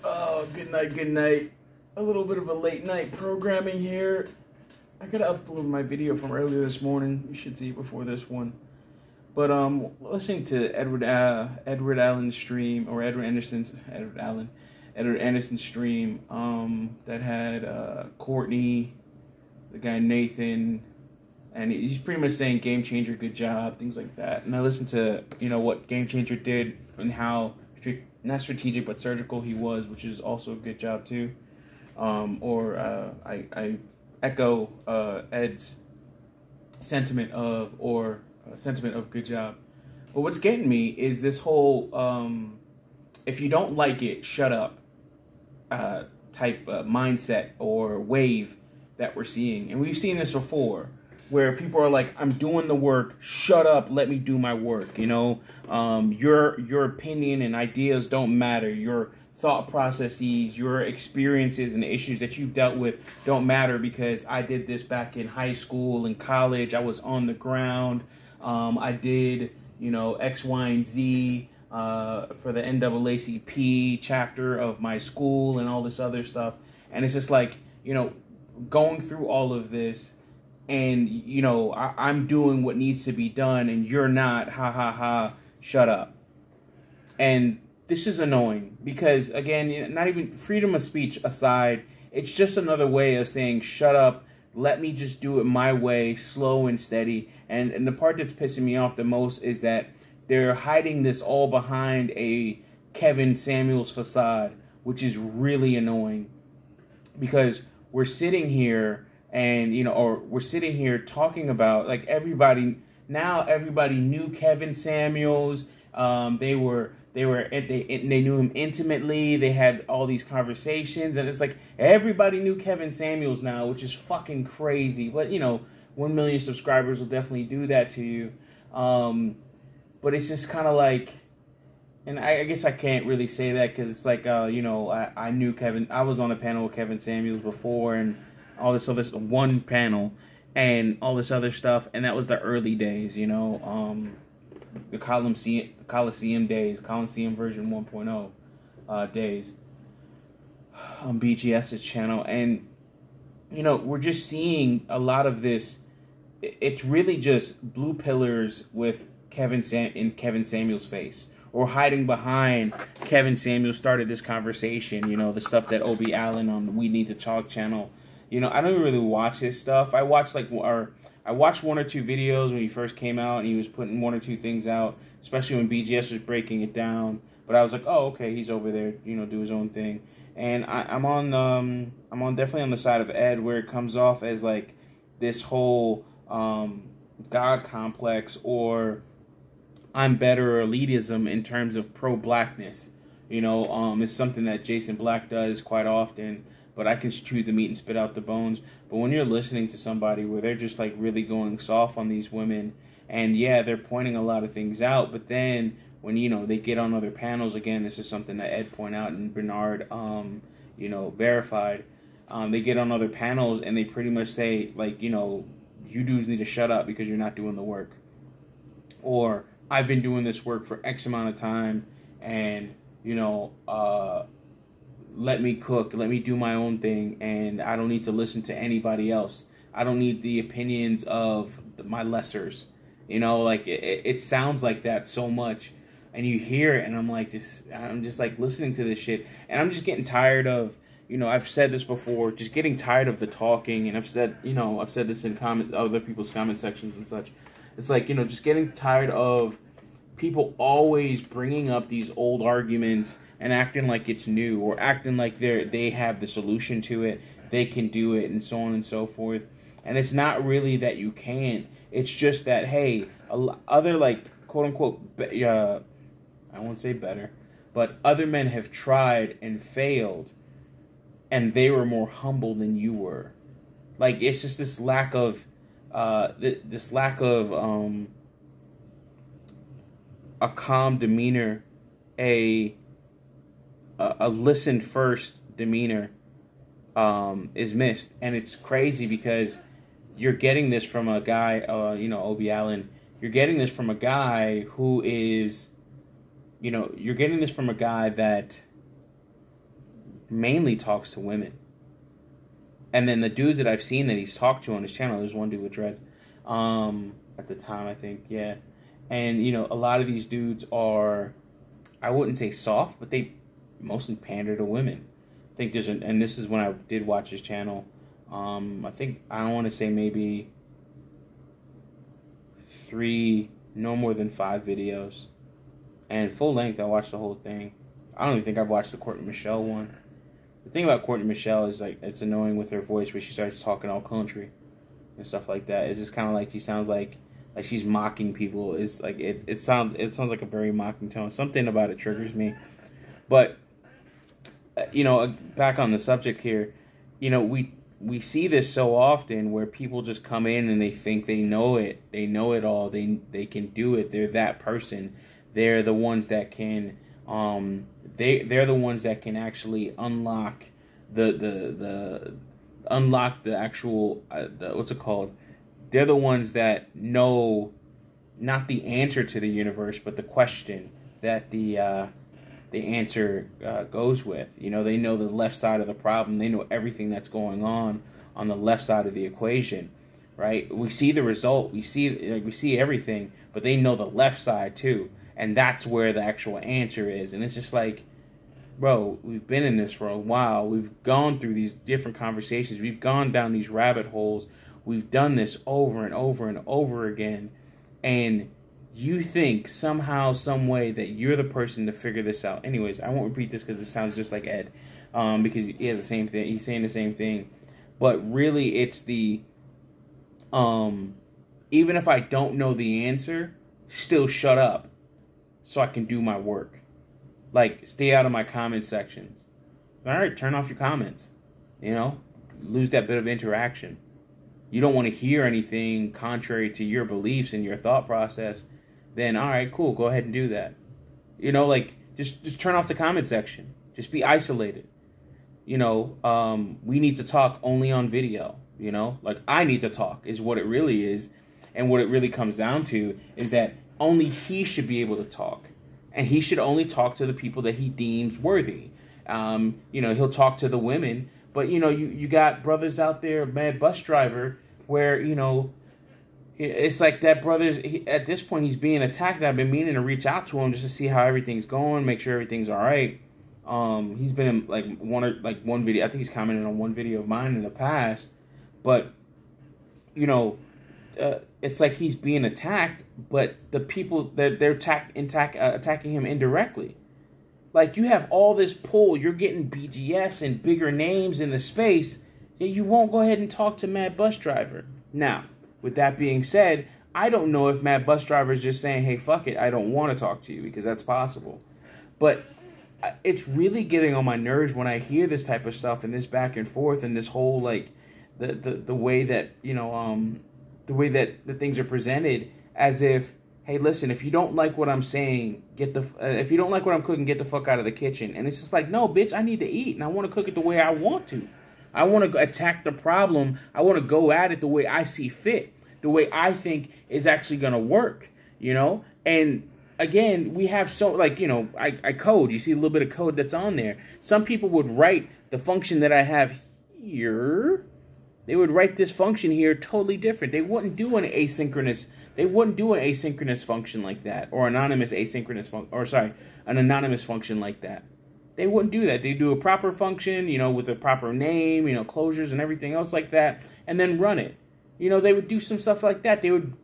Oh, good night, good night. A little bit of a late night programming here. I gotta upload my video from earlier this morning. You should see it before this one. But listening to Edward Allen's stream, or Edward Anderson's stream, that had Courtney, the guy Nathan, and he's pretty much saying Game Changer, good job, things like that. And I listened to what Game Changer did and how not strategic but surgical he was, which is also a good job too. I echo Ed's sentiment of good job. But what's getting me is this whole if you don't like it, shut up type mindset or wave that we're seeing. And we've seen this before where people are like, I'm doing the work, shut up, let me do my work. Your opinion and ideas don't matter. Your thought processes, your experiences and the issues that you've dealt with don't matter because I did this back in high school and college. I was on the ground. I did, X, Y, and Z for the NAACP chapter of my school and all this other stuff. And it's just like, going through all of this and, I'm doing what needs to be done and you're not, ha, ha, ha, shut up. And this is annoying because, again, not even freedom of speech aside, it's just another way of saying, shut up, let me just do it my way, slow and steady. And the part that's pissing me off the most is that they're hiding this all behind a Kevin Samuels facade, which is really annoying because we're sitting here and, we're sitting here talking about, like, everybody knew Kevin Samuels. They knew him intimately. They had all these conversations, and it's like everybody knew Kevin Samuels now, which is fucking crazy. But 1 million subscribers will definitely do that to you. But it's just kind of like, and I guess I can't really say that because it's like, I knew Kevin. I was on a panel with Kevin Samuels before, and all this other one panel, and all this other stuff, and that was the early days, the Coliseum days, Coliseum version 1.0 days on BGS's channel. And, we're just seeing a lot of this. It's really just blue pillars with Kevin Samuels' face, or hiding behind Kevin Samuels started this conversation, the stuff that Obie Allen on the We Need to Talk channel. I don't really watch his stuff. I watched one or two videos when he first came out, and he was putting one or two things out, especially when BGS was breaking it down. But I was like, oh, okay, he's over there, do his own thing. And I'm definitely on the side of Ed, where it comes off as like this whole God complex, or I'm better, or elitism in terms of pro-blackness. It's something that Jason Black does quite often. But I can chew the meat and spit out the bones. But when you're listening to somebody where they're just like really going soft on these women, and yeah, they're pointing a lot of things out, but then when they get on other panels, again, this is something that Ed pointed out and Bernard verified. They get on other panels and they pretty much say like, you dudes need to shut up because you're not doing the work, or I've been doing this work for X amount of time, and let me cook, let me do my own thing, and I don't need to listen to anybody else. I don't need the opinions of my lessers. It sounds like that so much, and you hear it, and I'm just like listening to this shit, and I'm just getting tired of, I've said this before, just getting tired of the talking, and I've said this in other people's comment sections and such. It's like, just getting tired of people always bringing up these old arguments and acting like it's new, or acting like they have the solution to it, they can do it, and so on and so forth. And it's not really that you can't. It's just that, hey, other, like, quote unquote, I won't say better, but other men have tried and failed, and they were more humble than you were. Like, it's just this lack of a calm demeanor, a listen first demeanor is missed. And it's crazy because you're getting this from a guy, Obie Allen. You're getting this from a guy who is, you're getting this from a guy that mainly talks to women. And then the dudes that I've seen that he's talked to on his channel, there's one dude with dreads, at the time, I think, yeah. And, you know, a lot of these dudes are, I wouldn't say soft, but they mostly pander to women. I think there's and this is when I did watch his channel. I think, I don't want to say maybe 3, no more than 5 videos. And full length, I watched the whole thing. I don't even think I've watched the Courtney Michelle one. The thing about Courtney Michelle is, like, it's annoying with her voice where she starts talking all country and stuff like that. It's just kind of like she sounds like she's mocking people. It's like it sounds like a very mocking tone. Something about it triggers me. But you know, back on the subject here, you know, we see this so often where people just come in and they think they know it all. They can do it. They're that person. They're the ones that can they're the ones that can actually unlock the actual what's it called? They're the ones that know not the answer to the universe, but the question that the answer goes with. You know, they know the left side of the problem. They know everything that's going on the left side of the equation, right? We see the result. We see everything, but they know the left side too, and that's where the actual answer is. And it's just like, bro, we've been in this for a while. We've gone through these different conversations. We've gone down these rabbit holes. We've done this over and over and over again. And you think somehow, some way that you're the person to figure this out. Anyways, I won't repeat this because it sounds just like Ed. Because he has the same thing. He's saying the same thing. But really, it's the, even if I don't know the answer, still shut up so I can do my work. Like, stay out of my comment sections. All right, turn off your comments. You know, lose that bit of interaction. You don't want to hear anything contrary to your beliefs and your thought process, then all right, cool, go ahead and do that. You know, like, just turn off the comment section. Just be isolated. You know, we need to talk only on video. You know, like, I need to talk is what it really is. And what it really comes down to is that only he should be able to talk. And he should only talk to the people that he deems worthy. You know, he'll talk to the women. But, you know, you got brothers out there, Mad Bus Driver, where, you know, it's like that brother's, at this point, he's being attacked. I've been meaning to reach out to him just to see how everything's going, make sure everything's all right. He's been in, like, one video. I think he's commented on one video of mine in the past. But, you know, it's like he's being attacked, but the people that they're attacking him indirectly. Like, you have all this pull, you're getting BGS and bigger names in the space, yet you won't go ahead and talk to Mad Bus Driver. Now, with that being said, I don't know if Mad Bus Driver is just saying, hey, fuck it, I don't want to talk to you, because that's possible. But it's really getting on my nerves when I hear this type of stuff and this back and forth and this whole, like, the way that, you know, the way that the things are presented, as if, hey, listen, if you don't like what I'm saying, if you don't like what I'm cooking, get the fuck out of the kitchen. And it's just like, no, bitch, I need to eat, and I want to cook it the way I want to. I want to attack the problem. I want to go at it the way I see fit, the way I think is actually going to work, you know? And again, we have so, like, you know, I code. You see a little bit of code that's on there. Some people would write the function that I have here. They would write this function here totally different. They wouldn't do an asynchronous. They wouldn't do an asynchronous function like that, or anonymous asynchronous an anonymous function like that. They wouldn't do that. They do a proper function, you know, with a proper name, you know, closures and everything else like that, and then run it. You know, they would do some stuff like that. They would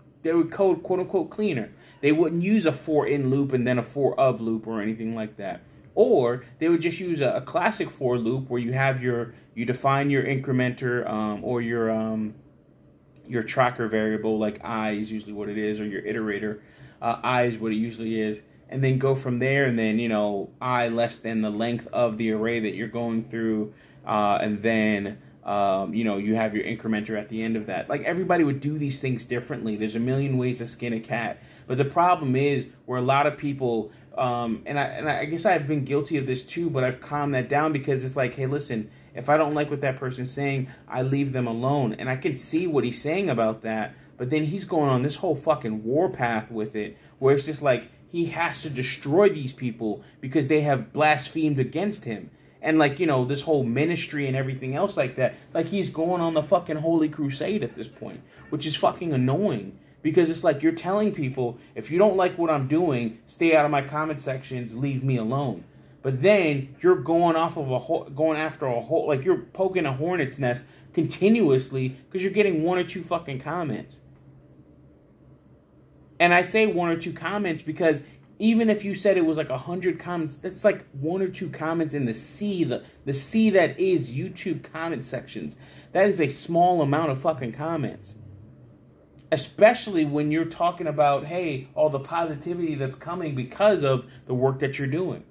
code quote unquote cleaner. They wouldn't use a for in loop and then a for of loop or anything like that. Or they would just use a classic for loop where you have you define your incrementer or your tracker variable, like I is usually what it is, or your iterator, I is what it usually is, and then go from there, and then, you know, I less than the length of the array that you're going through, and then you know, you have your incrementer at the end of that. Like, everybody would do these things differently. There's a million ways to skin a cat. But the problem is where a lot of people, and I guess I've been guilty of this too, but I've calmed that down, because it's like, hey, listen, if I don't like what that person's saying, I leave them alone. And I can see what he's saying about that, but then he's going on this whole fucking warpath with it, where it's just like he has to destroy these people because they have blasphemed against him. and like, you know, this whole ministry and everything else like that. Like, he's going on the fucking Holy Crusade at this point, which is fucking annoying. Because it's like you're telling people, if you don't like what I'm doing, stay out of my comment sections, leave me alone. But then you're going off of going after a whole, like you're poking a hornet's nest continuously because you're getting 1 or 2 fucking comments. And I say 1 or 2 comments because even if you said it was like 100 comments, that's like 1 or 2 comments in the sea, the sea that is YouTube comment sections. That is a small amount of fucking comments. Especially when you're talking about, hey, all the positivity that's coming because of the work that you're doing.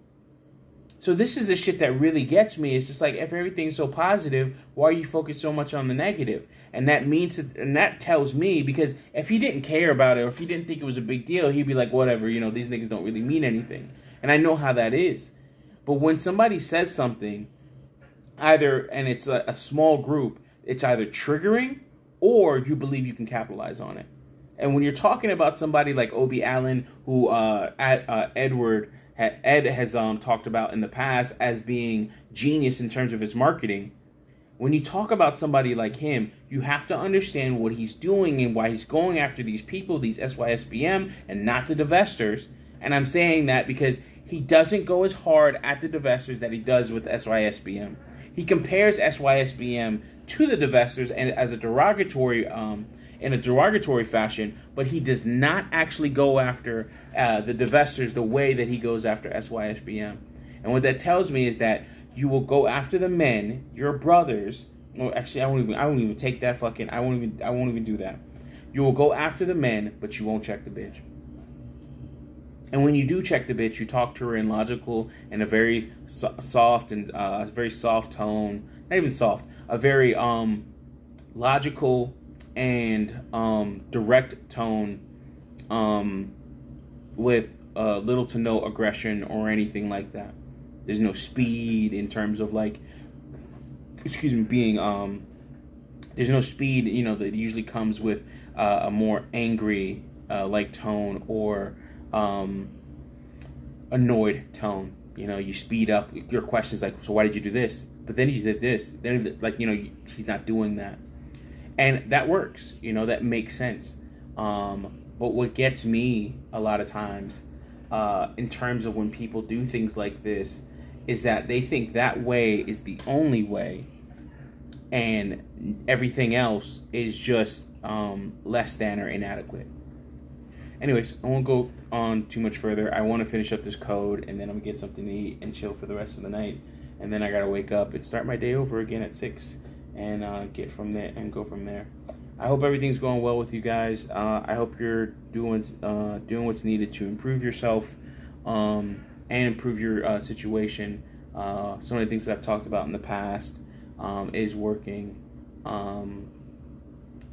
So this is the shit that really gets me. It's just like, if everything's so positive, why are you focused so much on the negative? And that means, and that tells me, because if he didn't care about it, or if he didn't think it was a big deal, he'd be like, whatever, you know, these niggas don't really mean anything. And I know how that is. But when somebody says something, either, and it's a small group, it's either triggering, or you believe you can capitalize on it. And when you're talking about somebody like Obie Allen, who Ed has talked about in the past as being genius in terms of his marketing, when you talk about somebody like him, you have to understand what he's doing and why he's going after these people, these SYSBM, and not the divestors. And I'm saying that because he doesn't go as hard at the divestors that he does with SYSBM. He compares SYSBM to the divestors and as a derogatory, in a derogatory fashion, but he does not actually go after the divestors the way that he goes after SYSBM. And what that tells me is that you will go after the men, your brothers. Well, actually, I won't even take that fucking. I won't even do that. You will go after the men, but you won't check the bitch. And when you do check the bitch, you talk to her in logical and a very soft and very soft tone. Not even soft. A very logical and direct tone, with little to no aggression or anything like that. There's no speed in terms of like, excuse me, being there's no speed, you know, that usually comes with a more angry like tone or annoyed tone. You know, you speed up your questions like, so why did you do this? But then you did this. Then, like, you know, he's not doing that. And that works. You know, that makes sense. But what gets me a lot of times in terms of when people do things like this is that they think that way is the only way. And everything else is just less than or inadequate. Anyways, I won't go on too much further. I want to finish up this code, and then I'm going to get something to eat and chill for the rest of the night. And then I got to wake up and start my day over again at 6 and get from there and go from there. I hope everything's going well with you guys. I hope you're doing what's needed to improve yourself and improve your situation. Some of the things that I've talked about in the past is working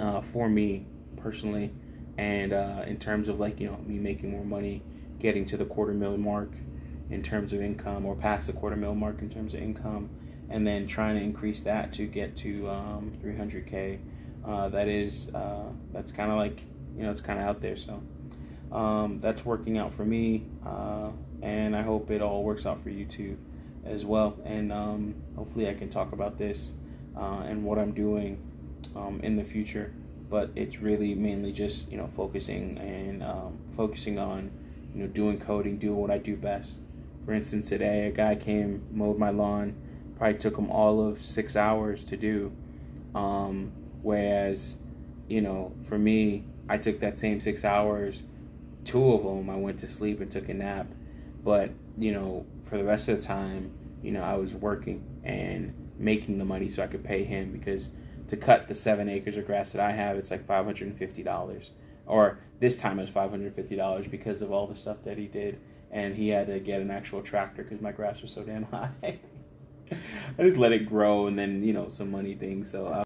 for me personally, and in terms of, like, you know, me making more money, getting to the $250,000 mark in terms of income, or past the $250,000 mark in terms of income, and then trying to increase that to get to 300K. That's kind of like, you know, it's kind of out there. So that's working out for me, and I hope it all works out for you too as well. And hopefully I can talk about this and what I'm doing in the future. But it's really mainly just, you know, focusing on, you know, doing coding, doing what I do best. For instance, today a guy came, mowed my lawn, probably took him all of 6 hours to do. Whereas, you know, for me, I took that same 6 hours, 2 of them I went to sleep and took a nap. But, you know, for the rest of the time, you know, I was working and making the money so I could pay him, because to cut the 7 acres of grass that I have, it's like $550. Or this time it was $550 because of all the stuff that he did. And he had to get an actual tractor because my grass was so damn high. I just let it grow, and then, you know, some money things. So